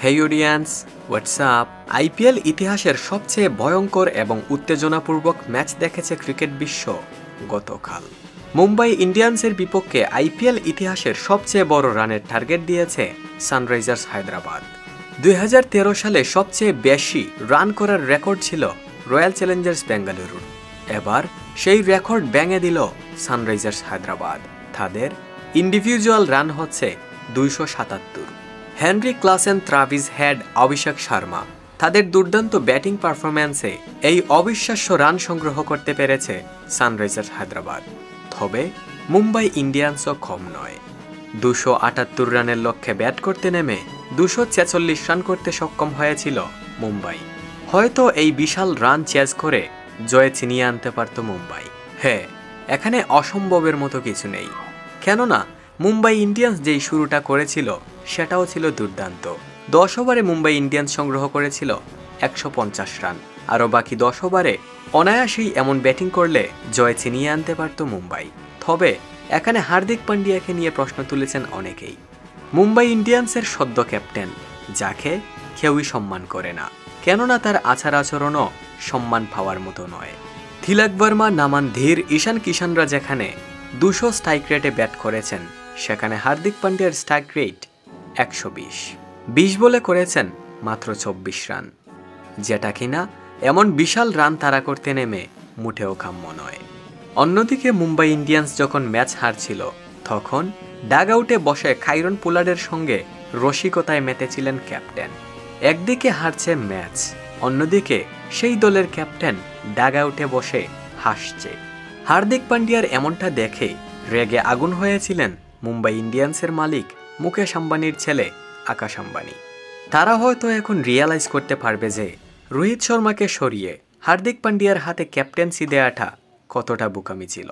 হেই audience, WhatsApp. IPL ইতিহাসের সবচেয়ে ভয়ঙ্কর এবং উত্তেজনাপূর্বক ম্যাচ দেখেছে ক্রিকেট বিশ্ব গতকাল। মুম্বাই ইন্ডিয়ান্সের বিপক্ষে আইপিএল ইতিহাসের সবচেয়ে বড় রানের টার্গেট দিয়েছে সানরাইজার্স হায়দ্রাবাদ। 2013 সালে সবচেয়ে বেশি রান করার রেকর্ড ছিল রয়্যাল চ্যালেঞ্জার্স বেঙ্গালুরুর। এবার সেই রেকর্ড ভেঙে দিল সানরাইজার্স হায়দ্রাবাদ। তাদের ইন্ডিভিজুয়াল রান হচ্ছে 277। Henry Klaasen, Travis head, Abhishek Sharma তাদের দুর্দান্ত ব্যাটিং পারফরম্যান্সে এই অবিশ্বাস্য রান সংগ্রহ করতে পেরেছে সানরাইজার্স হায়দ্রাবাদ। তবে মুম্বাই ইন্ডিয়ান্সও কম নয়। 278 রানের লক্ষ্যে ব্যাট করতে নেমে 246 রান করতে সক্ষম হয়েছিল মুম্বাই। হয়তো এই বিশাল রান চেজ করে জয়ে ছিনিয়ে আনতে পারত মুম্বাই। হ্যাঁ, এখানে অসম্ভবের মতো কিছু নেই, কেননা মুম্বাই ইন্ডিয়ান্স যেই শুরুটা করেছিল সেটাও ছিল দুর্দান্ত। 10 ওভারে মুম্বাই ইন্ডিয়ান্স সংগ্রহ করেছিল 150 রান। আরও বাকি 10 ওভারে অনায়াসেই এমন ব্যাটিং করলে জয় ছিনিয়ে আনতে পারত মুম্বাই। তবে এখানে হার্দিক পান্ডিয়াকে নিয়ে প্রশ্ন তুলেছেন অনেকেই। মুম্বাই ইন্ডিয়ান্সের সদ্য ক্যাপ্টেন, যাকে কেউই সম্মান করে না, কেননা তার আচার আচরণও সম্মান পাওয়ার মতো নয়। তিলক বর্মা, নামান ধীর, ঈশান কিষানরা যেখানে 200 স্ট্রাইক রেটে ব্যাট করেছেন, সেখানে হার্দিক পান্ডিয়ার স্ট্রাইক রেট 120 বলে করেছেন মাত্র 24 রান, যেটা কিনা এমন বিশাল রান তাড়া করতে নেমে মুঠেও কাম্য নয়। অন্যদিকে মুম্বাই ইন্ডিয়ান্স যখন ম্যাচ হারছিল, তখন ডাগ আউটে বসে কাইরন পোলার্ডের সঙ্গে রসিকতায় মেতেছিলেন ক্যাপ্টেন। একদিকে হারছে ম্যাচ, অন্যদিকে সেই দলের ক্যাপ্টেন ডাগ আউটে বসে হাসছে। হার্দিক পান্ডিয়ার এমনটা দেখে রেগে আগুন হয়েছিলেন মুম্বাই ইন্ডিয়ান্সের মালিক মুকেশ আম্বানির ছেলে আকাশ আম্বানি। তারা হয়তো এখন রিয়ালাইজ করতে পারবে যে রোহিত শর্মাকে সরিয়ে হার্দিক পান্ডিয়ার হাতে ক্যাপ্টেন্সি দেয়াটা কতটা বোকামি ছিল।